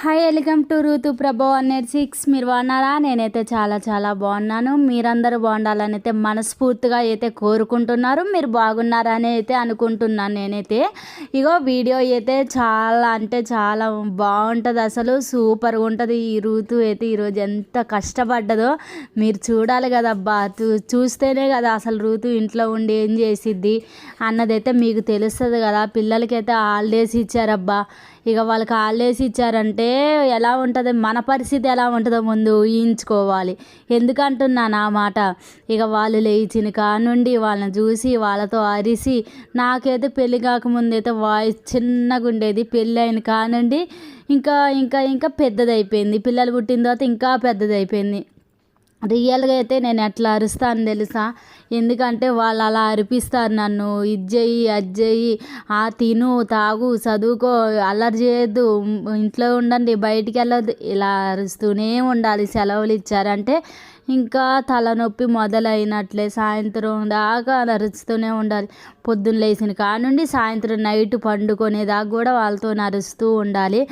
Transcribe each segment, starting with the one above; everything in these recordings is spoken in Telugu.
హాయ్, వెల్కమ్ టు ఋతు ప్రభో 186. మీరు బాగున్నారా? నేనైతే చాలా చాలా బాగున్నాను. మీరందరూ బాగుండాలని అయితే మనస్ఫూర్తిగా అయితే కోరుకుంటున్నారు. మీరు బాగున్నారా అని అయితే అనుకుంటున్నాను. నేనైతే ఇగో వీడియో అయితే చాలా అంటే చాలా బాగుంటుంది, అసలు సూపర్గా ఉంటుంది. ఈ ఋతు అయితే ఈరోజు ఎంత కష్టపడ్డదో మీరు చూడాలి కదా అబ్బా. చూస్తేనే కదా అసలు ఋతు ఇంట్లో ఉండి ఏం చేసిద్ది అన్నదైతే మీకు తెలుస్తుంది కదా. పిల్లలకైతే హాలిడేస్ ఇచ్చారబ్బా. ఇక వాళ్ళకి హాలిడేస్ ఇచ్చారంటే ఎలా ఉంటుంది, మన పరిస్థితి ఎలా ఉంటుందో ముందు ఊహించుకోవాలి. ఎందుకంటున్నాను ఆ మాట. ఇక వాళ్ళు లేచిన కానుండి వాళ్ళని చూసి వాళ్ళతో అరిసి, నాకైతే పెళ్ళి కాకముందు అయితే వాయిస్ చిన్నగా ఉండేది. పెళ్ళి అయిన కానుండి ఇంకా ఇంకా ఇంకా పెద్దదైపోయింది. పిల్లలు పుట్టిన తర్వాత ఇంకా పెద్దదైపోయింది. రియల్గా అయితే నేను ఎట్లా అరుస్తాను తెలుసా? ఎందుకంటే వాళ్ళు అలా అరిపిస్తారు నన్ను. ఇది చెయ్యి, అది చెయ్యి, తిను, తాగు, చదువుకో, అల్లరి చేయొద్దు, ఇంట్లో ఉండండి, బయటికి వెళ్ళొద్దు, ఇలా అరుస్తూనే ఉండాలి. సెలవులు ఇచ్చారంటే ఇంకా తలనొప్పి మొదలైనట్లే. సాయంత్రం దాకా అరుస్తూనే ఉండాలి. పొద్దున్న లేచిన కానుండి సాయంత్రం నైట్ పండుకునేదాకా కూడా వాళ్ళతో అరుస్తూ ఉండాలి.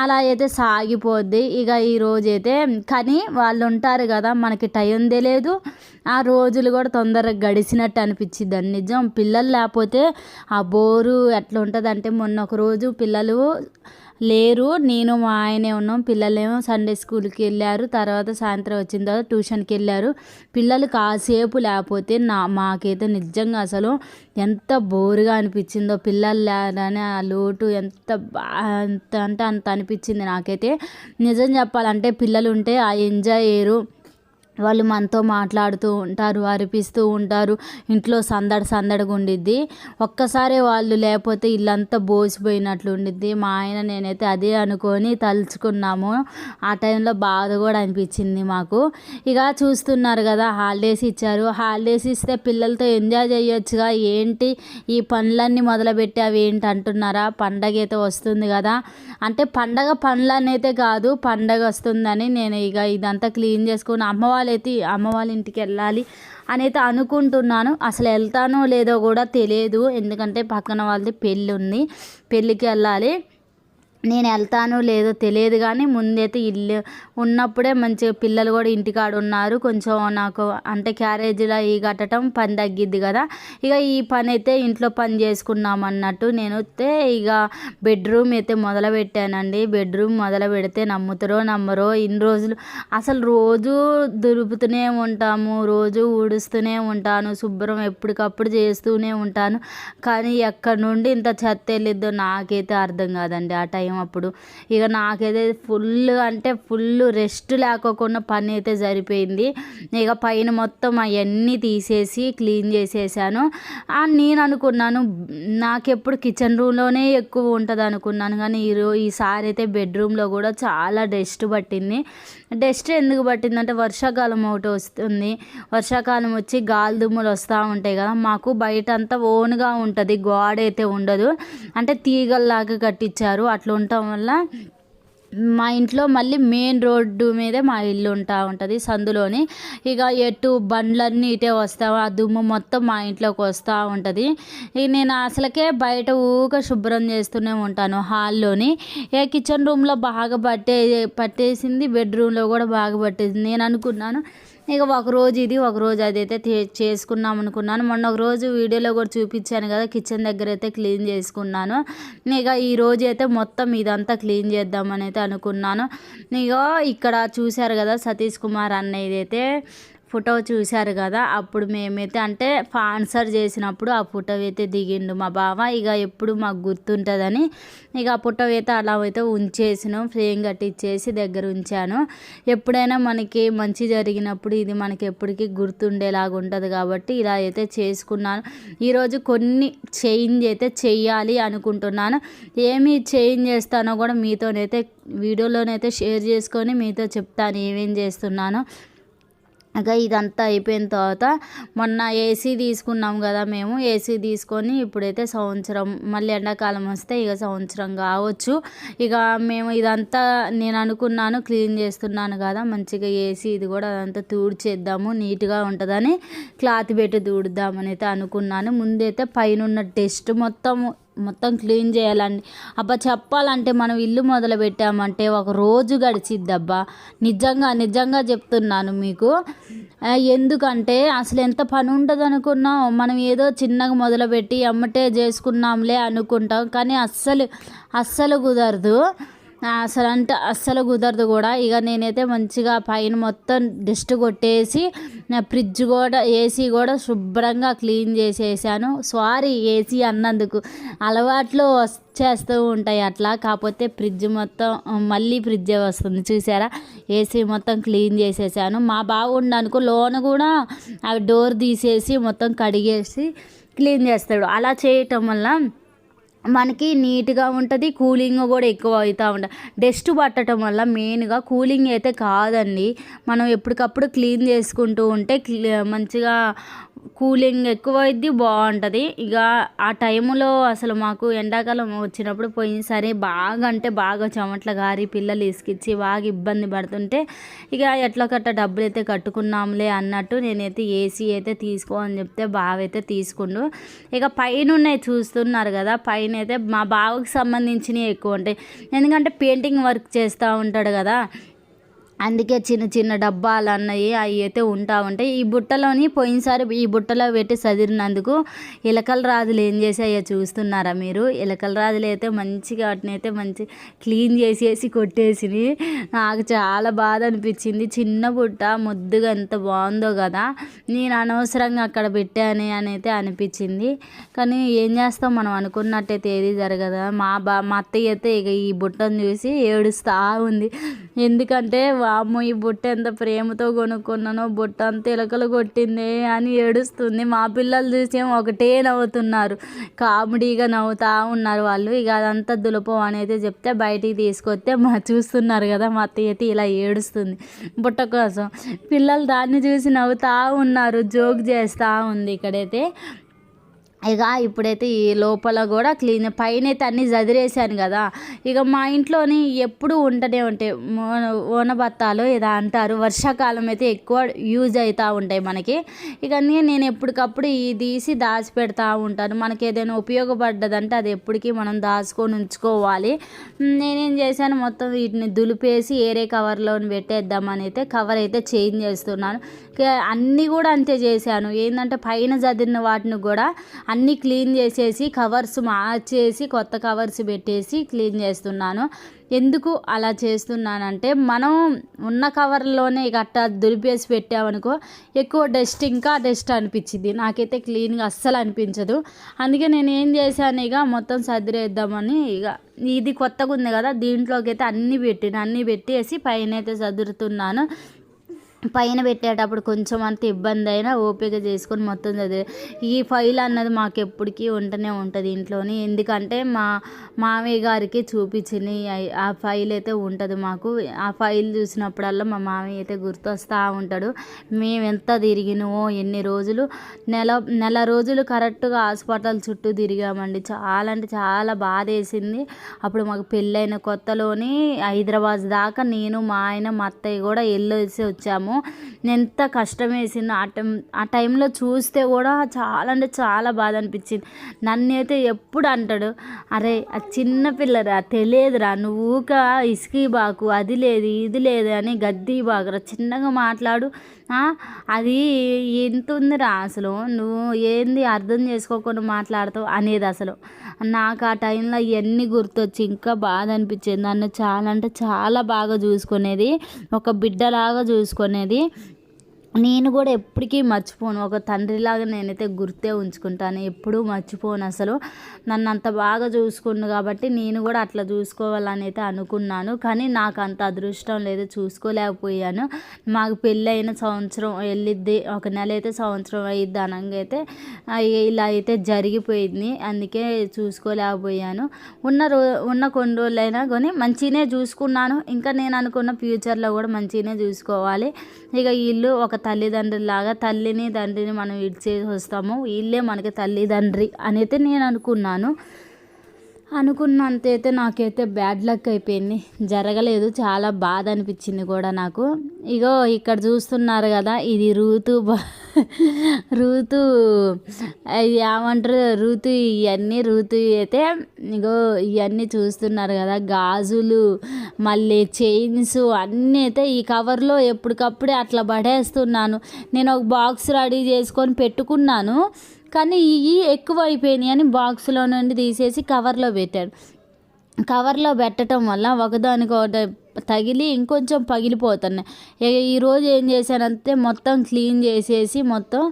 అలా అయితే సాగిపోద్ది. ఇక ఈరోజైతే కానీ వాళ్ళు ఉంటారు కదా, మనకి టైం తెలియదు. ఆ రోజులు కూడా తొందరగా గడిచినట్టు అనిపించింది. నిజం, పిల్లలు లేకపోతే ఆ బోరు ఎట్లా ఉంటుంది అంటే, మొన్న ఒక రోజు పిల్లలు లేరు, నేను మా ఆయనే ఉన్నాం. పిల్లలేమో సండే స్కూల్కి వెళ్ళారు. తర్వాత సాయంత్రం వచ్చిన తర్వాత ట్యూషన్కి వెళ్ళారు. పిల్లలు కాసేపు లేకపోతే మాకైతే నిజంగా అసలు ఎంత బోరుగా అనిపించిందో. పిల్లలు లేరని ఆ లోటు ఎంత అంటే అంత అనిపించింది నాకైతే. నిజం చెప్పాలంటే పిల్లలు ఉంటే ఆ ఎంజాయ్ వేరు. వాళ్ళు మనతో మాట్లాడుతూ ఉంటారు, అరిపిస్తూ ఉంటారు, ఇంట్లో సందడిగా ఉండిద్ది. ఒక్కసారి వాళ్ళు లేకపోతే ఇల్లంతా బోసిపోయినట్లు ఉండిద్ది. మా ఆయన నేనైతే అదే అనుకొని తలుచుకున్నాము. ఆ టైంలో బాధ కూడా అనిపించింది మాకు. ఇక చూస్తున్నారు కదా, హాలిడేస్ ఇచ్చారు. హాలిడేస్ ఇస్తే పిల్లలతో ఎంజాయ్ చేయొచ్చుగా, ఏంటి ఈ పనులన్నీ మొదలుపెట్టి అవి ఏంటి అంటున్నారా? పండగ అయితే వస్తుంది కదా, అంటే పండగ పనులనైతే కాదు, పండగ వస్తుందని నేను ఇక ఇదంతా క్లీన్ చేసుకుని అమ్మ వాళ్ళ ఇంటికి వెళ్ళాలి అని అయితే అనుకుంటున్నాను. అసలు వెళ్తానో లేదో కూడా తెలియదు, ఎందుకంటే పక్కన వాళ్ళది పెళ్ళి ఉంది, పెళ్ళికి వెళ్ళాలి. నేను వెళ్తానో లేదో తెలియదు, కానీ ముందైతే ఇల్లు ఉన్నప్పుడే మంచిగా పిల్లలు కూడా ఇంటికాడ ఉన్నారు. కొంచెం నాకు అంటే క్యారేజీలో ఈ కట్టడం పని తగ్గిద్ది కదా. ఇక ఈ పని అయితే ఇంట్లో పని చేసుకున్నాం అన్నట్టు నేను అయితే ఇక బెడ్రూమ్ అయితే మొదలు పెట్టానండి. బెడ్రూమ్ మొదలు పెడితే నమ్ముతారో నమ్మరో, ఇన్ని రోజులు అసలు రోజు దులుపుతూనే ఉంటాము, రోజు ఊడుస్తూనే ఉంటాను, శుభ్రం ఎప్పటికప్పుడు చేస్తూనే ఉంటాను. కానీ ఎక్కడి నుండి ఇంత చెత్త వెళ్ళిద్దో నాకైతే అర్థం కాదండి ఆ టైం అప్పుడు. ఇక నాకైతే ఫుల్ రెస్ట్ లేకోకుండా పని అయితే సరిపోయింది. ఇక పైన మొత్తం అవన్నీ తీసేసి క్లీన్ చేసేసాను. నేను అనుకున్నాను నాకెప్పుడు కిచెన్ రూమ్లోనే ఎక్కువ ఉంటుంది అనుకున్నాను, కానీ ఈసారి అయితే బెడ్రూమ్లో కూడా చాలా డస్ట్ పట్టింది. డస్ట్ ఎందుకు పట్టిందంటే వర్షాకాలం ఒకటి వస్తుంది. వర్షాకాలం వచ్చి గాలి దుమ్ములు వస్తూ ఉంటాయి కదా. మాకు బయట అంతా ఓన్గా ఉంటుంది, గోడ అయితే ఉండదు, అంటే తీగల్లాగా కట్టించారు. అట్లా ఉండటం వల్ల మా ఇంట్లో మళ్ళీ మెయిన్ రోడ్డు మీదే మా ఇల్లు ఉంటుంది, సందులోని. ఇక ఎటు బండ్లన్నీ ఇటే వస్తావు, ఆ దుమ్ము మొత్తం మా ఇంట్లోకి వస్తూ ఉంటుంది. ఇక నేను అసలుకే బయట ఊక శుభ్రం చేస్తూనే ఉంటాను హాల్లోని. ఇక కిచెన్ రూమ్లో బాగా పట్టేసింది, బెడ్రూమ్లో కూడా బాగా పట్టేసింది. నేను అనుకున్నాను ఇక ఒకరోజు ఇది ఒకరోజు అది అయితే చేసుకున్నాం అనుకున్నాను. మొన్న ఒక రోజు వీడియోలో కూడా చూపించాను కదా, కిచెన్ దగ్గర అయితే క్లీన్ చేసుకున్నాను. ఇక ఈరోజు అయితే మొత్తం ఇదంతా క్లీన్ చేద్దామని అయితే అనుకున్నాను. ఇక ఇక్కడ చూశారు కదా, సతీష్ కుమార్ అన్నయ్యది అయితే ఫోటో చూశారు కదా, అప్పుడు మేమైతే అంటే స్పాన్సర్ చేసినప్పుడు ఆ ఫోటో అయితే దిగిండు మా బావ. ఇక ఎప్పుడు మాకు గుర్తుంటుందని ఇక ఆ ఫోటో అయితే అలా అయితే ఉంచేసాను, ఫ్రేమ్ కట్టించేసి దగ్గర ఉంచాను. ఎప్పుడైనా మనకి మంచి జరిగినప్పుడు ఇది మనకి ఎప్పటికీ గుర్తుండేలాగా ఉంటుంది కాబట్టి ఇలా అయితే చేసుకున్నాను. ఈరోజు కొన్ని చేంజ్ అయితే చెయ్యాలి అనుకుంటున్నాను. ఏమి చేంజ్ చేస్తానో కూడా మీతోనైతే వీడియోలోనైతే షేర్ చేసుకొని మీతో చెప్తాను ఏమేం చేస్తున్నానో. ఇక ఇదంతా అయిపోయిన తర్వాత మొన్న ఏసీ తీసుకున్నాం కదా, మేము ఏసీ తీసుకొని ఇప్పుడైతే సంవత్సరం, మళ్ళీ ఎండాకాలం వస్తే ఇక సంవత్సరం కావచ్చు. ఇక మేము ఇదంతా నేను అనుకున్నాను క్లీన్ చేస్తున్నాను కదా, మంచిగా ఏసీ ఇది కూడా అదంతా తుడిచేద్దాము, నీట్గా ఉంటుందని క్లాత్ పెట్టి తుడుద్దామని అయితే అనుకున్నాను. ముందైతే పైన ఉన్న డస్ట్ మొత్తం క్లీన్ చేయాలండి. అబ్బా చెప్పాలంటే మనం ఇల్లు మొదలు పెట్టామంటే ఒక రోజు గడిచిద్ది అబ్బా, నిజంగా చెప్తున్నాను మీకు. ఎందుకంటే అసలు ఎంత పని ఉంటుంది అనుకున్నాం, మనం ఏదో చిన్నగా మొదలుపెట్టి ఎమ్మటే చేసుకున్నాంలే అనుకుంటాం, కానీ అస్సలు కుదరదు. అస్సలు కుదరదు కూడా. ఇక నేనైతే మంచిగా పైన మొత్తం డస్ట్ కొట్టేసి ఫ్రిడ్జ్ కూడా ఏసీ కూడా శుభ్రంగా క్లీన్ చేసేసాను. సారీ ఏసీ అన్నందుకు, అలవాట్లు వచ్చేస్తూ ఉంటాయి అట్లా. కాకపోతే మళ్ళీ ఫ్రిడ్జే వస్తుంది చూసారా. ఏసీ మొత్తం క్లీన్ చేసేసాను. మా బాగుండనుకో లోన కూడా అవి డోర్ తీసేసి మొత్తం కడిగేసి క్లీన్ చేస్తాడు. అలా చేయటం వల్ల మనకి నీట్గా ఉంటుంది, కూలింగ్ కూడా ఎక్కువ అవుతూ ఉంటుంది. డస్ట్ పట్టడం వల్ల మెయిన్గా కూలింగ్ అయితే కాదండి, మనం ఎప్పటికప్పుడు క్లీన్ చేసుకుంటూ ఉంటే మంచిగా కూలింగ్ ఎక్కువ అయింది, బాగుంటుంది. ఇక ఆ టైంలో అసలు మాకు ఎండాకాలం వచ్చినప్పుడు పోయినసారి బాగా చెమట్ల గారి పిల్లలు ఇసుకిచ్చి బాగా ఇబ్బంది పడుతుంటే ఇక ఎట్లా డబ్బులు అయితే కట్టుకున్నాంలే అన్నట్టు నేనైతే ఏసీ అయితే తీసుకో అని చెప్తే బావ అయితే తీసుకుండు. ఇక పైన ఉన్నాయి చూస్తున్నారు కదా, పైన అయితే మా బావకి సంబంధించినవి ఎక్కువ ఉంటాయి. ఎందుకంటే పెయింటింగ్ వర్క్ చేస్తూ ఉంటాడు కదా, అందుకే చిన్న డబ్బాలు అన్నవి అవి అయితే ఉంటాయి. ఈ బుట్టలోని పోయినసారి ఈ బుట్టలో పెట్టి చదిరినందుకు ఎలకల రాజులు ఏం చేసాయో చూస్తున్నారా మీరు. ఎలకల రాజులు అయితే మంచిగా వాటిని అయితే మంచి క్లీన్ చేసేసి కొట్టేసి నాకు చాలా బాధ అనిపించింది. చిన్న బుట్ట ముద్దుగా ఎంత బాగుందో కదా, నేను అనవసరంగా అక్కడ పెట్టాను అని అయితే అనిపించింది. కానీ ఏం చేస్తాం, మనం అనుకున్నట్టయితే ఏది జరగదా. మా అత్తయ్య అయితే ఇక ఈ బుట్టను చూసి ఏడుస్తూ ఉంది. ఎందుకంటే అమ్మో ఈ బుట్ట ఎంత ప్రేమతో కొనుక్కున్నానో, బుట్ట అంతా ఎలకలు కొట్టింది అని ఏడుస్తుంది. మా పిల్లలు చూసేమో ఒకటే నవ్వుతున్నారు, కామెడీగా నవ్వుతూ ఉన్నారు వాళ్ళు. ఇక అదంతా దులపం అనేది చెప్తే బయటికి తీసుకొస్తే చూస్తున్నారు కదా, మా అత్తయ్య అయితే ఇలా ఏడుస్తుంది బుట్ట కోసం. పిల్లలు దాన్ని చూసి నవ్వుతూ ఉన్నారు, జోక్ చేస్తూ ఉంది ఇక్కడైతే. ఇక ఇప్పుడైతే ఈ లోపల కూడా క్లీన్, పైన అయితే అన్నీ చదిరేసాను కదా. ఇక మా ఇంట్లోని ఎప్పుడు ఉంటూనే ఉంటాయి ఓనబత్తాలు ఏదో అంటారు, వర్షాకాలం అయితే ఎక్కువ యూజ్ అవుతూ ఉంటాయి మనకి. ఇక నేను ఎప్పటికప్పుడు ఈ తీసి దాచి పెడతా ఉంటాను. మనకి ఏదైనా ఉపయోగపడ్డదంటే అది ఎప్పటికీ మనం దాచుకొని ఉంచుకోవాలి. నేనేం చేశాను, మొత్తం వీటిని దులిపేసి ఏరే కవర్లో పెట్టేద్దామని అయితే కవర్ అయితే చేంజ్ చేస్తున్నాను. అన్నీ కూడా అంతే చేశాను. ఏంటంటే పైన చదిరిన వాటిని కూడా అన్నీ క్లీన్ చేసేసి కవర్స్ మార్చేసి కొత్త కవర్స్ పెట్టేసి క్లీన్ చేస్తున్నాను. ఎందుకు అలా చేస్తున్నానంటే మనం ఉన్న కవర్లోనే గట్ట దులిపేసి పెట్టామనుకో ఎక్కువ ఇంకా డస్ట్ అనిపించింది, నాకైతే క్లీన్గా అస్సలు అనిపించదు. అందుకే నేను ఏం చేశాను, ఇక మొత్తం సర్దిరేద్దామని ఇక ఇది కొత్తగా ఉంది కదా, దీంట్లోకి అయితే అన్నీ పెట్టేసి పైన అయితే సదురుతున్నాను. పైన పెట్టేటప్పుడు కొంచెం అంత ఇబ్బంది అయినా ఓపిక చేసుకొని మొత్తం చదివే. ఈ ఫైల్ అన్నది మాకు ఎప్పటికీ ఉంటూనే ఉంటుంది ఇంట్లోని. ఎందుకంటే మా మామయ్య గారికి చూపించింది ఆ ఫైల్ అయితే ఉంటుంది మాకు. ఆ ఫైల్ చూసినప్పుడల్లా మా మామయ్య అయితే గుర్తొస్తూ ఉంటాడు. మేము ఎంత తిరిగినామో, ఎన్ని రోజులు, నెల రోజులు కరెక్ట్గా హాస్పిటల్ చుట్టూ తిరిగామండి. చాలా అంటే చాలా బాధ వేసింది. అప్పుడు మాకు పెళ్ళైన కొత్తలోని హైదరాబాద్ దాకా నేను, మా ఆయన, మా అత్తయ్య కూడా వెళ్ళేసి వచ్చాము. ఎంత కష్టం వేసిందో ఆ టైంలో చూస్తే కూడా చాలా అంటే చాలా బాధ అనిపించింది. నన్నైతే ఎప్పుడు అంటాడు, అరే ఆ చిన్న పిల్లరా తెలియదురా, నువ్వు ఊక ఇసుకి బాకు, అది లేదు ఇది లేదు అని గద్దీ బాకురా, చిన్నగా మాట్లాడు, అది ఎంత ఉందిరా అసలు, నువ్వు ఏంది అర్థం చేసుకోకుండా మాట్లాడతావు అనేది. అసలు నాకు ఆ టైంలో ఇవన్నీ గుర్తొచ్చి ఇంకా బాధ అనిపించేది. నన్ను చాలా అంటే చాలా బాగా చూసుకునేది, ఒక బిడ్డలాగా చూసుకునేది. నేను కూడా ఎప్పటికీ మర్చిపోను. ఒక తండ్రిలాగా నేనైతే గుర్తే ఉంచుకుంటాను. ఎప్పుడూ మర్చిపోను అసలు. నన్ను అంత బాగా చూసుకుండు కాబట్టి నేను కూడా అట్లా చూసుకోవాలని అయితే అనుకున్నాను. కానీ నాకు అంత అదృష్టం లేదు, చూసుకోలేకపోయాను. మాకు పెళ్ళైన సంవత్సరం వెళ్ళిద్ది, ఒక నెల అయితే సంవత్సరం అయ్యిద్ది అనంగా అయితే ఇలా అయితే జరిగిపోయింది. అందుకే చూసుకోలేకపోయాను. ఉన్న కొన్ని రోజులైనా కానీ మంచిగానే చూసుకున్నాను. ఇంకా నేను అనుకున్న ఫ్యూచర్లో కూడా మంచిగానే చూసుకోవాలి. ఇక వీళ్ళు ఒక తల్లిదండ్రులాగా, తల్లిని తండ్రిని మనం విడిచేసి వస్తాము, వీళ్ళే మనకి తల్లిదండ్రి అని అయితే నేను అనుకున్నంతైతే నాకైతే బ్యాడ్ లక్ అయిపోయింది. జరగలేదు, చాలా బాధ అనిపించింది కూడా నాకు. ఇగో ఇక్కడ చూస్తున్నారు కదా, ఇది రూతు ఏమంటారు, రూతు అయితే ఇగో ఇవన్నీ చూస్తున్నారు కదా, గాజులు మళ్ళీ చైన్స్ అన్నీ అయితే ఈ కవర్లో ఎప్పటికప్పుడే అట్లా పడేస్తున్నాను. నేను ఒక బాక్స్ రెడీ చేసుకొని పెట్టుకున్నాను, కానీ ఇవి ఎక్కువ అయిపోయినాయి అని బాక్స్లో నుండి తీసేసి కవర్లో పెట్టాడు. కవర్లో పెట్టడం వల్ల ఒకదానికొకటి తగిలి ఇంకొంచెం పగిలిపోతున్నాయి. ఇక ఈరోజు ఏం చేశానంటే మొత్తం క్లీన్ చేసేసి మొత్తం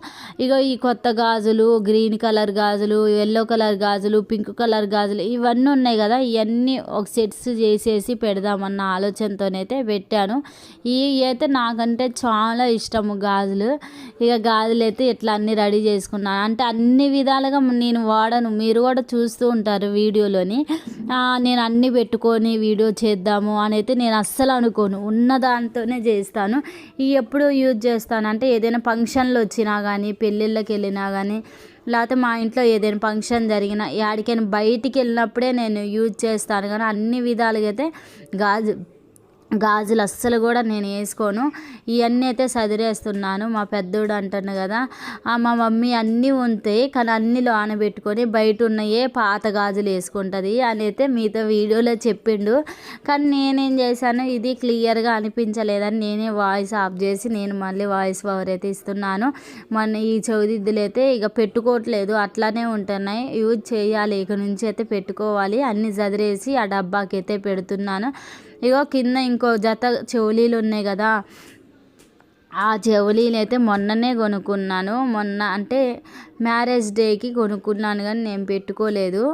ఈ కొత్త గాజులు, గ్రీన్ కలర్ గాజులు, ఎల్లో కలర్ గాజులు, పింక్ కలర్ గాజులు ఇవన్నీ ఉన్నాయి కదా, ఇవన్నీ ఒక సెట్స్ చేసేసి పెడదామన్న ఆలోచనతోనైతే పెట్టాను. అయితే నాకంటే చాలా ఇష్టము గాజులు. గాజులు అయితే ఇట్లా అన్నీ రెడీ చేసుకున్నాను. అంటే అన్ని విధాలుగా నేను వాడను, మీరు కూడా చూస్తూ ఉంటారు వీడియోలోని. నేను అన్నీ పెట్టుకొని వీడియో చేద్దాము అని అయితే నేను అస్సలు అనుకోను, ఉన్న దాంతోనే చేస్తాను. ఎప్పుడు యూజ్ చేస్తాను అంటే ఏదైనా ఫంక్షన్లు వచ్చినా కానీ, పెళ్ళిళ్ళకి వెళ్ళినా కానీ, లేకపోతే మా ఇంట్లో ఏదైనా ఫంక్షన్ జరిగినా, యాడికైనా బయటికి వెళ్ళినప్పుడే నేను యూజ్ చేస్తాను. కానీ అన్ని విధాలుగా అయితే గాజులు అస్సలు కూడా నేను వేసుకోను. ఇవన్నీ అయితే సదిరేస్తున్నాను. మా పెద్దోడు అంటాను కదా, మా మమ్మీ అన్నీ ఉంటాయి కానీ అన్నీ ఆనబెట్టుకొని బయట ఉన్నాయే పాత గాజులు వేసుకుంటుంది అని అయితే మీతో వీడియోలో చెప్పిండు. కానీ నేనేం చేశాను, ఇది క్లియర్గా అనిపించలేదని నేనే వాయిస్ ఆఫ్ చేసి నేను మళ్ళీ వాయిస్ ఓవర్ అయితే ఇస్తున్నాను. ఈ చౌదిద్దులు అయితే పెట్టుకోవట్లేదు, అట్లానే ఉంటున్నాయి. యూజ్ చేయాలి, ఇక నుంచి అయితే పెట్టుకోవాలి. అన్నీ సదిరేసి ఆ డబ్బాకి అయితే పెడుతున్నాను. కింద ఇంకో జత చెవులీలు ఉన్నాయి కదా, ఆ చెవులీలు అయితే మొన్ననే కొనుక్కున్నాను. మొన్న అంటే మ్యారేజ్ డేకి కొనుక్కున్నాను కానీ నేను పెట్టుకోలేదు.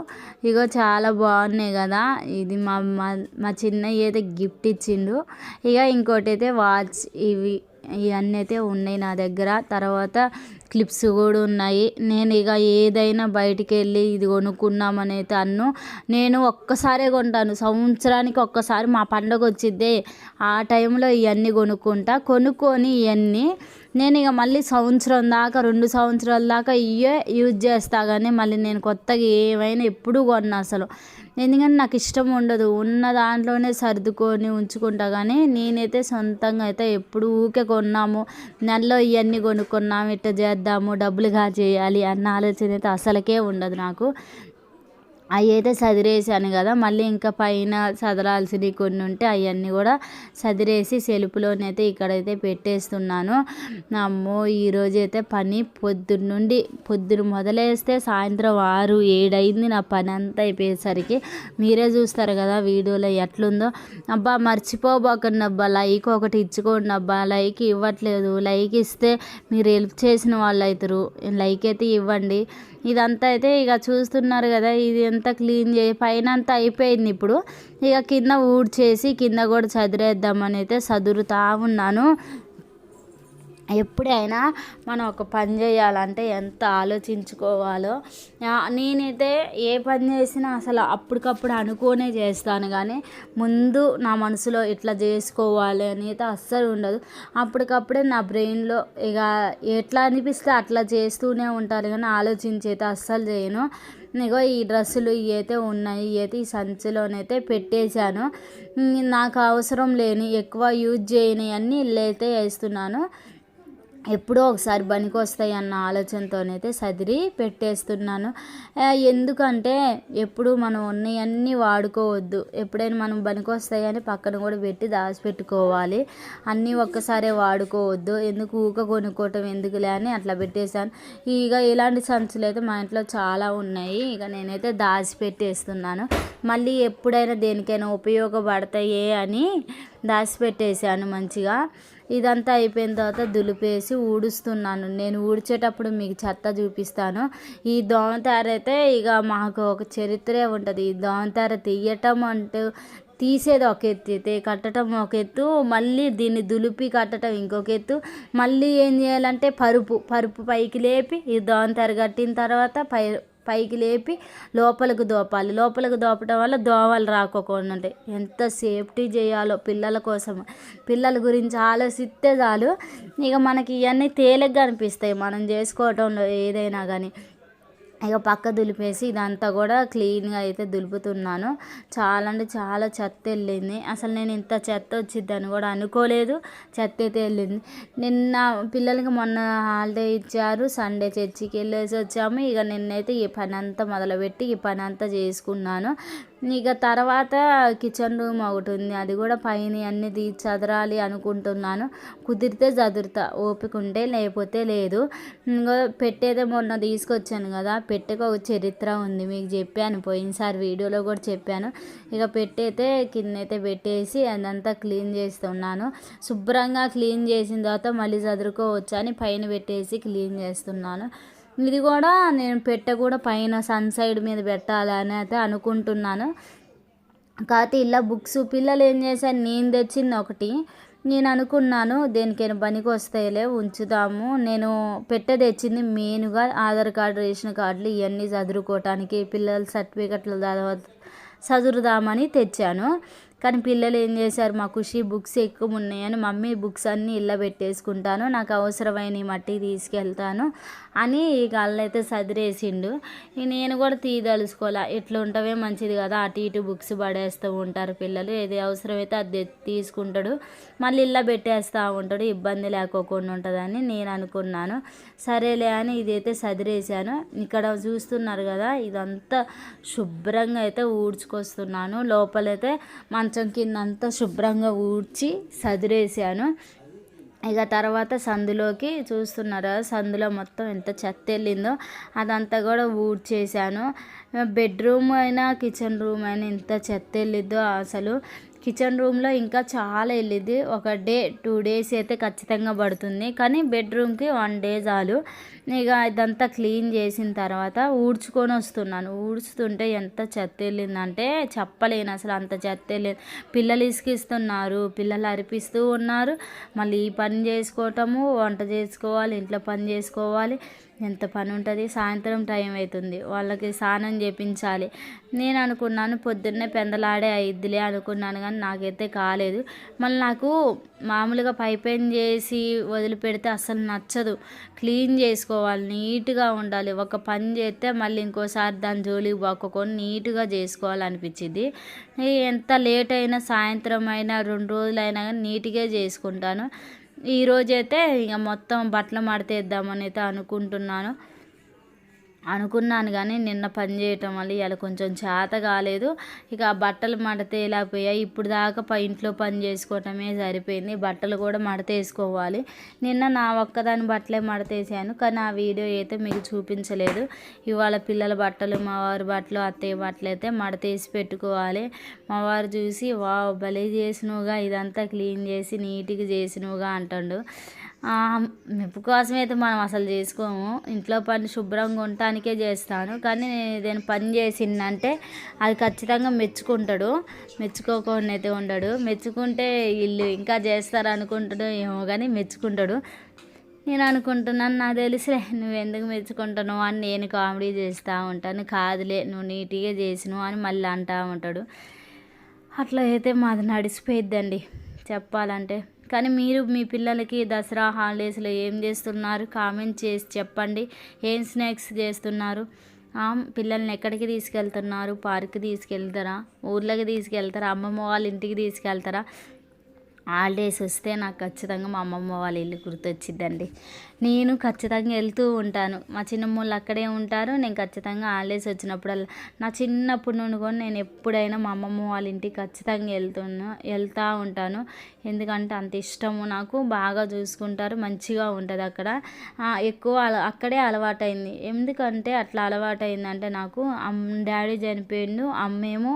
చాలా బాగున్నాయి కదా, ఇది మా చిన్నయ్య అయితే గిఫ్ట్ ఇచ్చిండు. ఇంకోటి అయితే వాచ్, ఇవన్నీ అయితే ఉన్నాయి నా దగ్గర. తర్వాత క్లిప్స్ కూడా ఉన్నాయి. నేను ఏదైనా బయటికి వెళ్ళి ఇది కొనుక్కున్నామని అయితే నేను ఒక్కసారే కొంటాను, సంవత్సరానికి ఒక్కసారి మా పండుగ వచ్చిద్దే ఆ టైంలో ఇవన్నీ కొనుక్కొని ఇవన్నీ నేను మళ్ళీ సంవత్సరం దాకా 2 సంవత్సరాల దాకా ఇవే యూజ్ చేస్తా. కానీ మళ్ళీ నేను కొత్తగా ఏమైనా ఎప్పుడూ కొన్నా అసలు. ఎందుకంటే నాకు ఇష్టం ఉండదు, ఉన్న దాంట్లోనే సర్దుకొని ఉంచుకుంటా. కానీ నేనైతే సొంతంగా అయితే ఎప్పుడు ఊకే కొన్నాము, నెలలో ఇవన్నీ కొనుక్కున్నాము, ఇట్లా చేద్దాము, డబ్బులుగా చేయాలి అన్న ఆలోచన అయితే అసలుకే ఉండదు నాకు. అవి అయితే సదిరేసాను కదా, మళ్ళీ ఇంకా పైన సదరాల్సినవి కొన్ని ఉంటే అవన్నీ కూడా సదిరేసి సెల్ఫ్లోనైతే ఇక్కడైతే పెట్టేస్తున్నాను. అమ్మో ఈరోజు అయితే పని పొద్దున మొదలేస్తే సాయంత్రం 6, 7 అయింది నా పని అంతా అయిపోయేసరికి. మీరే చూస్తారు కదా వీడియోలో ఎట్లుందో. అబ్బా మర్చిపోబోకండి అబ్బా, లైక్ ఒకటి ఇచ్చుకోండి అబ్బా. లైక్ ఇవ్వట్లేదు, లైక్ ఇస్తే మీరు హెల్ప్ చేసిన వాళ్ళు అవుతారు. లైక్ అయితే ఇవ్వండి. ఇదంతా అయితే చూస్తున్నారు కదా, ఇది అంతా క్లీన్ పైన అంతా అయిపోయింది. ఇప్పుడు కింద ఊడ్చేసి కింద కూడా చదిరేద్దామని అయితే సదురుతా ఉన్నాను. ఎప్పుడైనా మనం ఒక పని చేయాలంటే ఎంత ఆలోచించుకోవాలో. నేనైతే ఏ పని చేసినా అసలు అప్పటికప్పుడు అనుకోనే చేస్తాను, కానీ ముందు నా మనసులో ఇట్లా చేసుకోవాలి అని అయితే అస్సలు ఉండదు. అప్పటికప్పుడే నా బ్రెయిన్లో ఎట్లా అనిపిస్తే అట్లా చేస్తూనే ఉంటాను, కానీ ఆలోచించి అయితే అస్సలు చేయను. ఈ డ్రెస్సులు ఇవైతే ఉన్నాయి, ఇవైతే ఈ సంచిలోనైతే పెట్టేశాను. నాకు అవసరం లేని ఎక్కువ యూజ్ చేయని అన్నీ ఇల్లైతే వేస్తున్నాను. ఎప్పుడో ఒకసారి పనికి వస్తాయి అన్న ఆలోచనతోనైతే సదిరి పెట్టేస్తున్నాను. ఎందుకంటే ఎప్పుడు మనం ఉన్నవన్నీ వాడుకోవద్దు, ఎప్పుడైనా మనం పనికి వస్తాయని పక్కన కూడా పెట్టి దాచిపెట్టుకోవాలి. అన్నీ ఒక్కసారే వాడుకోవద్దు, ఎందుకు ఊక కొనుక్కోవటం ఎందుకులే అని అట్లా పెట్టేశాను. ఇలాంటి సంచులు అయితే మా ఇంట్లో చాలా ఉన్నాయి. నేనైతే దాచిపెట్టేస్తున్నాను. మళ్ళీ ఎప్పుడైనా దేనికైనా ఉపయోగపడతాయే అని దాచిపెట్టేశాను మంచిగా. ఇదంతా అయిపోయిన తర్వాత దులిపేసి ఊడుస్తున్నాను. నేను ఊడ్చేటప్పుడు మీకు చెత్త చూపిస్తాను. ఈ దోమతెర అయితే ఇక మాకు ఒక చరిత్రే ఉంటుంది. ఈ దోమతెర తీయటం అంటూ తీసేది ఒక ఎత్తు అయితే కట్టడం ఒక ఎత్తు, మళ్ళీ దీన్ని దులిపి కట్టడం ఇంకొక ఎత్తు. మళ్ళీ ఏం చేయాలంటే పరుపు పైకి లేపి ఈ దోమతెర కట్టిన తర్వాత పైకి లేపి లోపలికి దోపాలి. లోపలికి దోపడం వల్ల దోమలు రాకోకుండా ఉంటాయి. ఎంత సేఫ్టీ చేయాలో పిల్లల కోసం. పిల్లల గురించి ఆలోచిస్తే చాలు ఇక మనకి ఇవన్నీ తేలిగ్గా అనిపిస్తాయి మనం చేసుకోవటంలో ఏదైనా కానీ. ఇక పక్క దులిపేసి ఇదంతా కూడా క్లీన్గా అయితే దులుపుతున్నాను. చాలా అంటే చాలా చెత్త వెళ్ళింది. అసలు నేను ఇంత చెత్త వచ్చిద్దని కూడా అనుకోలేదు. చెత్త అయితే వెళ్ళింది. నిన్న పిల్లలకి మొన్న హాలిడే ఇచ్చారు, సండే చర్చికి వెళ్ళేసి వచ్చాము. ఇక నిన్నైతే ఈ పని అంతా మొదలుపెట్టి ఈ పని అంతా చేసుకున్నాను. ఇక తర్వాత కిచెన్ రూమ్ ఒకటి ఉంది, అది కూడా పైన అన్నీ చదరాలి అనుకుంటున్నాను. కుదిరితే చదురుతా, ఓపిక ఉంటే, లేకపోతే లేదు. ఇంకా పెట్టేదే మొన్న తీసుకొచ్చాను కదా, పెట్టెకు ఒక చరిత్ర ఉంది, మీకు చెప్పాను పోయినసారి వీడియోలో కూడా చెప్పాను. ఇక పెట్టయితే కిందైతే పెట్టేసి అదంతా క్లీన్ చేస్తున్నాను. శుభ్రంగా క్లీన్ చేసిన తర్వాత మళ్ళీ చదురుకోవచ్చు అని పైన పెట్టేసి క్లీన్ చేస్తున్నాను. ఇది కూడా నేను పెట్టె కూడా పైన సన్ సైడ్ మీద పెట్టాలని అయితే అనుకుంటున్నాను. కాకపోతే ఇలా బుక్స్ పిల్లలు ఏం చేశారు, నేను తెచ్చింది ఒకటి, నేను అనుకున్నాను దేనికైనా పనికి వస్తాయిలే ఉంచుదాము. నేను పెట్టె తెచ్చింది మెయిన్గా ఆధార్ కార్డు, రేషన్ కార్డులు ఇవన్నీ చదువుకోవటానికి, పిల్లల సర్టిఫికెట్లు చదువుదామని తెచ్చాను. కానీ పిల్లలు ఏం చేశారు, మా ఖుషి బుక్స్ ఎక్కువ ఉన్నాయని మమ్మీ బుక్స్ అన్నీ ఇళ్ళ పెట్టేసుకుంటాను, నాకు అవసరమైన మట్టి తీసుకెళ్తాను అని ఇక అల్లైతే సదిరేసిండు. నేను కూడా తీయదలుచుకోలే, ఎట్లా ఉంటవే మంచిది కదా, అటు ఇటు బుక్స్ పడేస్తూ ఉంటారు పిల్లలు, ఏది అవసరమైతే అది తీసుకుంటాడు, మళ్ళీ ఇళ్ళ పెట్టేస్తూ ఉంటాడు, ఇబ్బంది లేకోకుండా ఉంటుందని నేను అనుకున్నాను. సరేలే అని ఇదైతే సదిరేసాను. ఇక్కడ చూస్తున్నారు కదా, ఇదంతా శుభ్రంగా అయితే ఊడ్చుకొస్తున్నాను. లోపలైతే మంచం కింద అంతా శుభ్రంగా ఊడ్చి సదిరేసాను. ఇక తర్వాత సందులోకి చూస్తున్నారా, సందులో మొత్తం ఎంత చెత్త వెళ్ళిందో అదంతా కూడా ఊడ్చేసాను. బెడ్రూమ్ అయినా కిచెన్ రూమ్ అయినా ఎంత చెత్త వెళ్ళిద్దో అసలు. కిచెన్ రూమ్లో ఇంకా చాలా వెళ్ళిద్ది, ఒక డే 2 days అయితే ఖచ్చితంగా పడుతుంది, కానీ బెడ్రూమ్కి 1 day చాలు. ఇక ఇదంతా క్లీన్ చేసిన తర్వాత ఊడ్చుకొని వస్తున్నాను. ఊడ్చుతుంటే ఎంత చెత్త వెళ్ళిందంటే చెప్పలేను అసలు, అంత చెత్త వెళ్ళింది. పిల్లలు ఇసుకిస్తున్నారు, పిల్లలు అరిపిస్తూ ఉన్నారు, మళ్ళీ ఈ పని చేసుకోవటము, వంట చేసుకోవాలి, ఇంట్లో పని చేసుకోవాలి, ఎంత పని ఉంటుంది. సాయంత్రం టైం అవుతుంది, వాళ్ళకి స్నానం చేయించాలి. నేను అనుకున్నాను పొద్దున్నే పెందలాడే అయిద్దిలే అనుకున్నాను, కానీ నాకైతే కాలేదు. మళ్ళీ నాకు మామూలుగా పైపైన చేసి వదిలిపెడితే అసలు నచ్చదు. క్లీన్ చేసుకోవాలి, నీట్గా ఉండాలి. ఒక పని చేస్తే మళ్ళీ ఇంకోసారి దాని జోలికి పోకొని నీట్గా చేసుకోవాలనిపించింది. ఎంత లేట్ అయినా, సాయంత్రం అయినా, 2 రోజులైనా కానీ నీట్గా చేసుకుంటాను. ఈరోజైతే ఇక మొత్తం బట్టలు మడతేద్దామని అయితే అనుకున్నాను కానీ నిన్న పని చేయటం వల్ల ఇవాళ కొంచెం చేత కాలేదు. ఇక ఆ బట్టలు మడతేయలేకపోయాయి. ఇప్పుడు దాకా ఇంట్లో పని చేసుకోవటమే సరిపోయింది. బట్టలు కూడా మడతేసుకోవాలి. నిన్న నా ఒక్కదాని బట్టలే మడతేసాను, కానీ ఆ వీడియో అయితే మీకు చూపించలేదు. ఇవాళ పిల్లల బట్టలు, మా వారి బట్టలు, అత్తయ్య బట్టలు అయితే మడతేసి పెట్టుకోవాలి. మా వారు చూసి వా భలే చేసినవుగా, ఇదంతా క్లీన్ చేసి నీట్గా చేసినవుగా అంటాడు. మెప్పు కోసం అయితే మనం అసలు చేసుకోము, ఇంట్లో పని శుభ్రంగా ఉండటానికే చేస్తాను. కానీ నేను ఏదైనా పని చేసిందంటే అది ఖచ్చితంగా మెచ్చుకుంటాడు, మెచ్చుకోకుండా అయితే ఉండడు. మెచ్చుకుంటే వీళ్ళు ఇంకా చేస్తారు అనుకుంటాడు ఏమో, కానీ మెచ్చుకుంటాడు. నేను అనుకుంటున్నాను, నాకు తెలుసులే నువ్వు ఎందుకు మెచ్చుకుంటున్నావు అని నేను కామెడీ చేస్తూ ఉంటాను. కాదులే నువ్వు నీట్గా చేసినావు అని మళ్ళీ అంటూ ఉంటాడు. అట్లా అయితే మాది నడిచిపోయిద్దండి చెప్పాలంటే. కానీ మీరు మీ పిల్లలకి దసరా హాలిడేస్లో ఏం చేస్తున్నారు కామెంట్ చేసి చెప్పండి. ఏం స్నాక్స్ చేస్తున్నారు, పిల్లల్ని ఎక్కడికి తీసుకెళ్తున్నారు, పార్క్కి తీసుకెళ్తారా, ఊర్లోకి తీసుకెళ్తారా, అమ్మమ్మ వాళ్ళ ఇంటికి తీసుకెళ్తారా? హాలిడేస్ వస్తే నాకు ఖచ్చితంగా మా అమ్మమ్మ వాళ్ళ ఇల్లు గుర్తొచ్చిద్దండి. నేను ఖచ్చితంగా వెళ్తూ ఉంటాను, మా చిన్నమ్మోళ్ళు అక్కడే ఉంటారు. నేను ఖచ్చితంగా హాలిడేస్ వచ్చినప్పుడల్లా, నా చిన్నప్పటి నుండి కూడా నేను ఎప్పుడైనా మా అమ్మమ్మ వాళ్ళ ఇంటికి ఖచ్చితంగా వెళ్తూ ఉంటాను. ఎందుకంటే అంత ఇష్టము నాకు, బాగా చూసుకుంటారు, మంచిగా ఉంటుంది అక్కడ. ఎక్కువ అక్కడే అలవాటైంది. ఎందుకంటే అట్లా అలవాటైందంటే నాకు డాడీ చనిపోయిండు, అమ్మేమో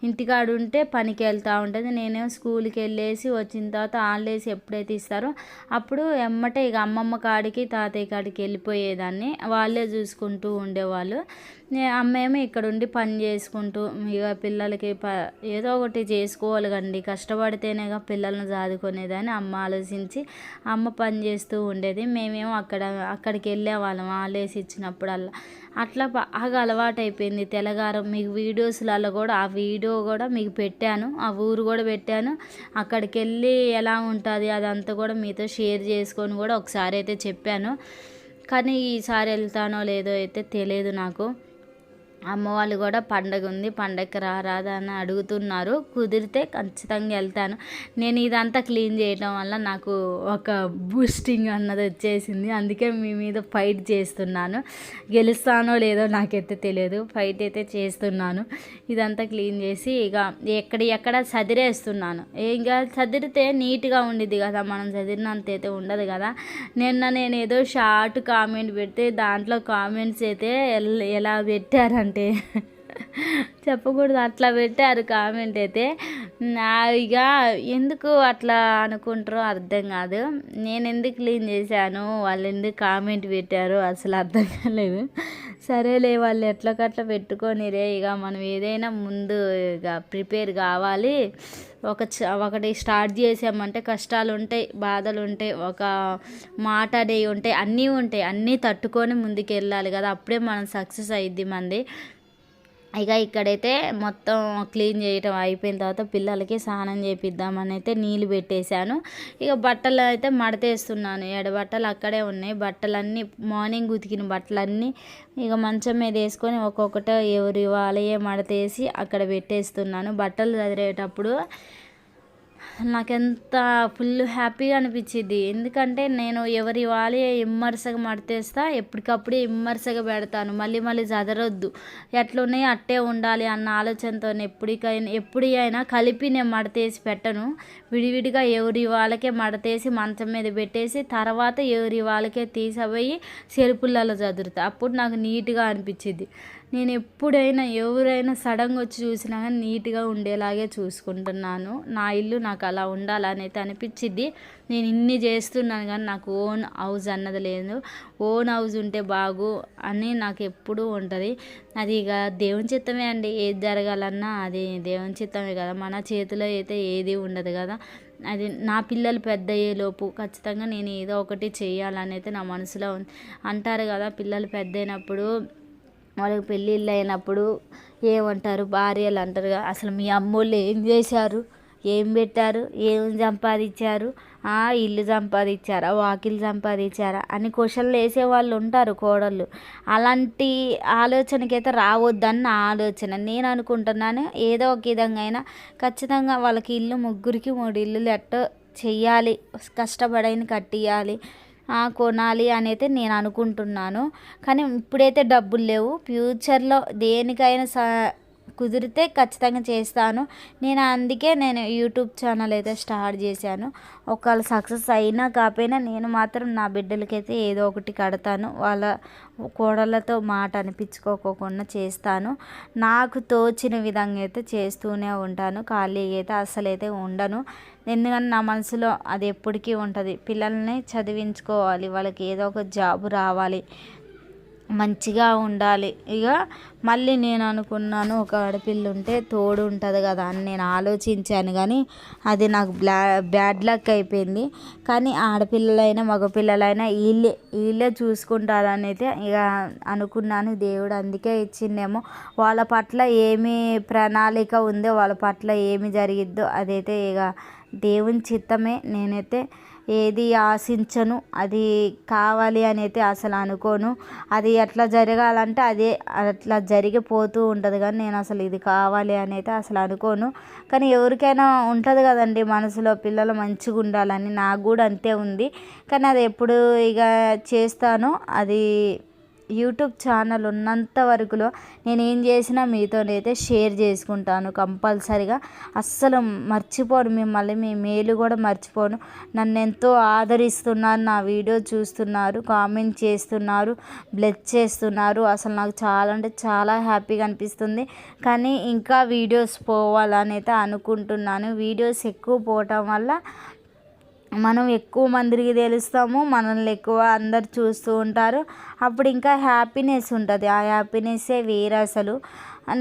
ఇంటికాడు ఉంటే పనికి వెళ్తూ ఉంటుంది, నేనేమో స్కూల్కి వెళ్ళేసి వచ్చిన తర్వాత హాలిడేస్ ఎప్పుడైతే ఇస్తారో అప్పుడు ఎమ్మటే ఇక అమ్మమ్మ కాడికి తాతయ్య కాడికి వెళ్ళిపోయేదాన్ని. వాళ్ళే చూసుకుంటూ ఉండేవాళ్ళు. అమ్మేమో ఇక్కడ ఉండి పని చేసుకుంటూ ఇక పిల్లలకి ఏదో ఒకటి చేసుకోవాలి కండి, కష్టపడితేనేగా పిల్లల్ని చదువుకునేదని అమ్మ ఆలోచించి అమ్మ పని చేస్తూ ఉండేది. మేమేమో అక్కడికి వెళ్ళేవాళ్ళం హాలిడేస్ ఇచ్చినప్పుడల్లా. అట్లా బాగా అలవాటు అయిపోయింది తెలంగాణ. మీకు వీడియోస్లలో కూడా ఆ వీడియో కూడా మీకు పెట్టాను, ఆ ఊరు కూడా పెట్టాను. అక్కడికి వెళ్ళి ఎలా ఉంటుంది అదంతా కూడా మీతో షేర్ చేసుకొని కూడా ఒకసారి అయితే చెప్పాను. కానీ ఈసారి వెళ్తానో లేదో అయితే తెలియదు నాకు. అమ్మ వాళ్ళు కూడా పండగ ఉంది, పండగకి రాదా అని అడుగుతున్నారు. కుదిరితే ఖచ్చితంగా వెళ్తాను. నేను ఇదంతా క్లీన్ చేయడం వల్ల నాకు ఒక బూస్టింగ్ అన్నది వచ్చేసింది. అందుకే మీ మీద ఫైట్ చేస్తున్నాను. గెలుస్తానో లేదో నాకైతే తెలియదు, ఫైట్ అయితే చేస్తున్నాను. ఇదంతా క్లీన్ చేసి ఇక ఎక్కడ సదిరేస్తున్నాను. ఇంకా సదిరితే నీట్గా ఉండిద్ది కదా, మనం సదిరినంత అయితే ఉండదు కదా. నేను ఏదో షార్ట్ కామెంట్ పెడితే దాంట్లో కామెంట్స్ అయితే ఎలా పెట్టారంటే చెప్పకూడదు, అట్లా పెట్టారు కామెంట్ అయితే. ఇక ఎందుకు అట్లా అనుకుంటారో అర్థం కాదు. నేను ఎందుకు క్లీన్ చేశాను, వాళ్ళు ఎందుకు కామెంట్ పెట్టారో అసలు అర్థం కాలేదు. సరేలే, వాళ్ళు ఎట్లకట్లా పెట్టుకొనిరే. ఇక మనం ఏదైనా ముందు ఇక ప్రిపేర్ కావాలి. ఒకటి స్టార్ట్ చేసామంటే కష్టాలు ఉంటాయి, బాధలు ఉంటాయి, ఒక మాట అనేవి ఉంటాయి, అన్నీ ఉంటాయి. అన్నీ తట్టుకొని ముందుకు వెళ్ళాలి కదా, అప్పుడే మనం సక్సెస్ అయ్యిద్ది మంది. ఇక ఇక్కడైతే మొత్తం క్లీన్ చేయటం అయిపోయిన తర్వాత పిల్లలకి స్నానం చేపిద్దామని అయితే నీళ్ళు పెట్టేశాను. ఇక బట్టలు అయితే మడతేస్తున్నాను. బట్టలు అక్కడే ఉన్నాయి. బట్టలన్నీ మార్నింగ్ ఉతికిన బట్టలన్నీ ఇక మంచం మీద వేసుకొని ఒక్కొక్కటి ఎవరి వాళ్ళే మడతేసి అక్కడ పెట్టేస్తున్నాను. బట్టలు చదివేటప్పుడు నాకెంత ఫుల్ హ్యాపీగా అనిపించింది. ఎందుకంటే నేను ఎవరి వాళ్ళే ఇమ్మర్సగా మడతేస్తా, ఎప్పటికప్పుడే ఇమ్మర్సగా పెడతాను. మళ్ళీ చదరొద్దు, ఎట్లున్నాయి అట్టే ఉండాలి అన్న ఆలోచనతో ఎప్పుడు అయినా కలిపి నేను మడతేసి పెట్టను. విడివిడిగా ఎవరి వాళ్ళకే మడతేసి మంచం మీద పెట్టేసి తర్వాత ఎవరి వాళ్ళకే తీసిపోయి సెరుపులలో చదురుతా. అప్పుడు నాకు నీట్గా అనిపించింది. నేను ఎప్పుడైనా ఎవరైనా సడన్గా వచ్చి చూసినా కానీ నీట్గా ఉండేలాగే చూసుకుంటున్నాను. నా ఇల్లు నాకు అలా ఉండాలని అయితే అనిపించింది. నేను ఇన్ని చేస్తున్నాను కానీ నాకు ఓన్ హౌస్ అన్నది లేదు. ఓన్ హౌస్ ఉంటే బాగు అని నాకు ఎప్పుడూ ఉంటుంది. అది ఇక దేవుని చిత్తమే అండి. ఏది జరగాలన్నా అది దేవుని చిత్తమే కదా, మన చేతిలో అయితే ఏది ఉండదు కదా. అది నా పిల్లలు పెద్ద అయ్యేలోపు ఖచ్చితంగా నేను ఏదో ఒకటి చేయాలని అయితే నా మనసులో ఉంది. అంటారు కదా, పిల్లలు పెద్ద అయినప్పుడు వాళ్ళకి పెళ్ళిళ్ళు అయినప్పుడు ఏమంటారు, భార్యలు అంటారు కదా, అసలు మీ అమ్మోళ్ళు ఏం చేశారు, ఏం పెట్టారు, ఏం సంపాదించారు, ఇల్లు సంపాదించారా, వాకిలు సంపాదించారా అని క్వశ్చన్లు వేసేవాళ్ళు ఉంటారు కోడళ్ళు. అలాంటి ఆలోచనకైతే రావద్దని నా ఆలోచన. నేను అనుకుంటున్నాను ఏదో ఒక విధంగా అయినా ఖచ్చితంగా వాళ్ళకి ఇల్లు, ముగ్గురికి 3 ఇల్లులు ఎట్టో చెయ్యాలి, కష్టపడైన కట్టియాలి, కొనాలి అనేది నేను అనుకుంటున్నాను. కానీ ఇప్పుడైతే డబ్బులు లేవు. ఫ్యూచర్లో దేనికైనా కుదిరితే ఖచ్చితంగా చేస్తాను. అందుకే నేను యూట్యూబ్ ఛానల్ అయితే స్టార్ట్ చేశాను. ఒకవేళ సక్సెస్ అయినా కాకపోయినా నేను మాత్రం నా బిడ్డలకైతే ఏదో ఒకటి కడతాను. వాళ్ళ కోడళ్ళతో మాట అనిపించుకోకుండా చేస్తాను. నాకు తోచిన విధంగా అయితే చేస్తూనే ఉంటాను. ఖాళీగా అయితే అస్సలైతే ఉండను. ఎందుకంటే నా మనసులో అది ఎప్పటికీ ఉంటుంది. పిల్లల్ని చదివించుకోవాలి, వాళ్ళకి ఏదో ఒక జాబ్ రావాలి, మంచిగా ఉండాలి. ఇక మళ్ళీ నేను అనుకున్నాను ఒక ఆడపిల్ల ఉంటే తోడు ఉంటుంది కదా అని నేను ఆలోచించాను. కానీ అది నాకు బ్యాడ్ లక్ అయిపోయింది. కానీ ఆడపిల్లలైనా మగపిల్లలైనా వీళ్ళే చూసుకుంటారని అయితే ఇక అనుకున్నాను. దేవుడు అందుకే ఇచ్చిందేమో. వాళ్ళ పట్ల ఏమి ప్రణాళిక ఉందో, వాళ్ళ పట్ల ఏమి జరిగిద్దో అదైతే ఇక దేవుని చిత్తమే. నేనైతే ఏది ఆశించను, అది కావాలి అని అయితే అసలు అనుకోను. అది ఎట్లా జరగాలంటే అదే అట్లా జరిగిపోతూ ఉంటుంది. కానీ నేను అసలు ఇది కావాలి అని అయితే అసలు అనుకోను. కానీ ఎవరికైనా ఉంటుంది కదండి మనసులో, పిల్లలు మంచిగా ఉండాలని. నాకు కూడా అంతే ఉంది. కానీ అది ఎప్పుడు ఇక చేస్తానో అది యూట్యూబ్ ఛానల్ ఉన్నంత వరకులో నేను ఏం చేసినా మీతోనైతే షేర్ చేసుకుంటాను కంపల్సరిగా. అస్సలు మర్చిపోను మిమ్మల్ని, మీ మేలు కూడా మర్చిపోను. నన్ను ఎంతో ఆదరిస్తున్నారు, నా వీడియో చూస్తున్నారు, కామెంట్ చేస్తున్నారు, బ్లెస్ చేస్తున్నారు. అసలు నాకు చాలా అంటే చాలా హ్యాపీగా అనిపిస్తుంది. కానీ ఇంకా వీడియోస్ పోవాలని అయితే అనుకుంటున్నాను. వీడియోస్ ఎక్కువ పోవటం వల్ల మనం ఎక్కువ మందికి తెలుస్తాము, మనల్ని ఎక్కువ అందరు చూస్తూ ఉంటారు. అప్పుడు ఇంకా హ్యాపీనెస్ ఉంటుంది. ఆ హ్యాపీనెస్సే వేరే అసలు.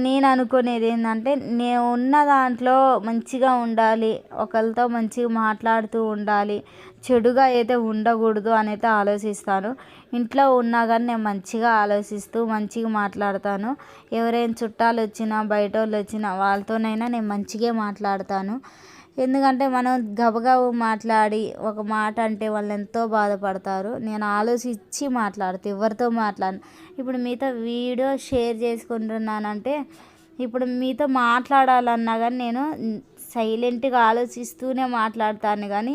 నేను అనుకునేది ఏంటంటే నేను ఉన్న దాంట్లో మంచిగా ఉండాలి, ఒకరితో మంచిగా మాట్లాడుతూ ఉండాలి, చెడుగా అయితే ఉండకూడదు అని అయితే ఆలోచిస్తాను. ఇంట్లో ఉన్నా కానీ నేను మంచిగా ఆలోచిస్తూ మంచిగా మాట్లాడతాను. ఎవరైనా చుట్టాలు వచ్చినా బయట వాళ్ళు వచ్చినా వాళ్ళతోనైనా నేను మంచిగా మాట్లాడతాను. ఎందుకంటే మనం గబగబా మాట్లాడి ఒక మాట అంటే వాళ్ళు ఎంతో బాధపడతారు. నేను ఆలోచించి మాట్లాడుతాను, ఎవరితో మాట్లాడను. ఇప్పుడు మీతో వీడియో షేర్ చేసుకుంటున్నానంటే ఇప్పుడు మీతో మాట్లాడాలన్నా కానీ నేను సైలెంట్గా ఆలోచిస్తూనే మాట్లాడతాను. కానీ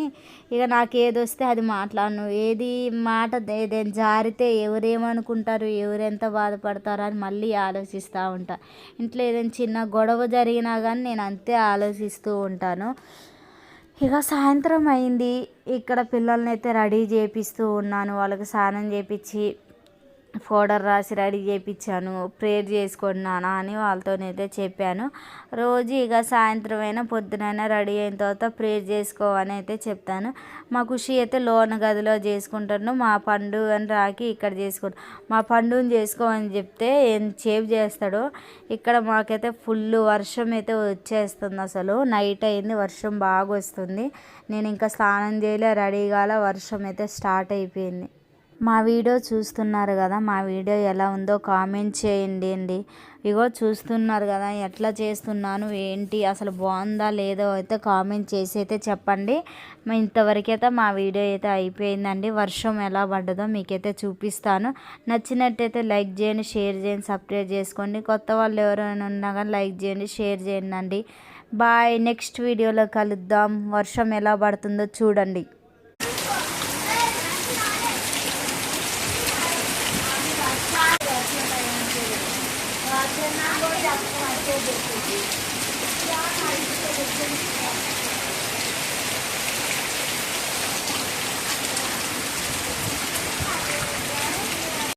ఇక నాకు ఏది వస్తే అది మాట్లాడను. ఏది మాట ఏదైనా జారితే ఎవరేమనుకుంటారు, ఎవరెంత బాధపడతారు అని మళ్ళీ ఆలోచిస్తూ ఉంటా. ఇంట్లో ఏదైనా చిన్న గొడవ జరిగినా కానీ నేను అంతే ఆలోచిస్తూ ఉంటాను. ఇక సాయంత్రం అయింది. ఇక్కడ పిల్లల్ని అయితే రెడీ చేపిస్తూ ఉన్నాను. వాళ్ళకి స్నానం చేపించి పౌడర్ రాసి రెడీ చేయించాను. ప్రేయర్ చేసుకోండి నాన్న అని వాళ్ళతోనైతే చెప్పాను. రోజు ఇక సాయంత్రం అయినా పొద్దునైనా రెడీ అయిన తర్వాత ప్రేయర్ చేసుకోవని అయితే చెప్తాను. మా ఖుషి అయితే లోన గదిలో చేసుకుంటాను. మా పండు అని రాకి ఇక్కడ చేసుకుంటాను. మా పండుని చేసుకోమని చెప్తే సేవ్ చేస్తాడు. ఇక్కడ మాకైతే ఫుల్ వర్షం అయితే వచ్చేస్తుంది. అసలు నైట్ అయింది, వర్షం బాగా వస్తుంది. నేను ఇంకా స్నానం చేయలే, రెడీ కాలే, వర్షం అయితే స్టార్ట్ అయిపోయింది. మా వీడియో చూస్తున్నారు కదా, మా వీడియో ఎలా ఉందో కామెంట్ చేయండి అండి. ఇగో చూస్తున్నారు కదా ఎట్లా చేస్తున్నాను ఏంటి, అసలు బాగుందా లేదో అయితే కామెంట్ చేసి అయితే చెప్పండి. ఇంతవరకైతే మా వీడియో అయితే అయిపోయిందండి. వర్షం ఎలా పడ్డదో మీకైతే చూపిస్తాను. నచ్చినట్టయితే లైక్ చేయండి, షేర్ చేయండి, సబ్స్క్రైబ్ చేసుకోండి. కొత్త వాళ్ళు ఎవరైనా ఉన్నా కానీ లైక్ చేయండి, షేర్ చేయండి అండి. బాయ్. నెక్స్ట్ వీడియోలో కలుద్దాం. వర్షం ఎలా పడుతుందో చూడండి. Gracias.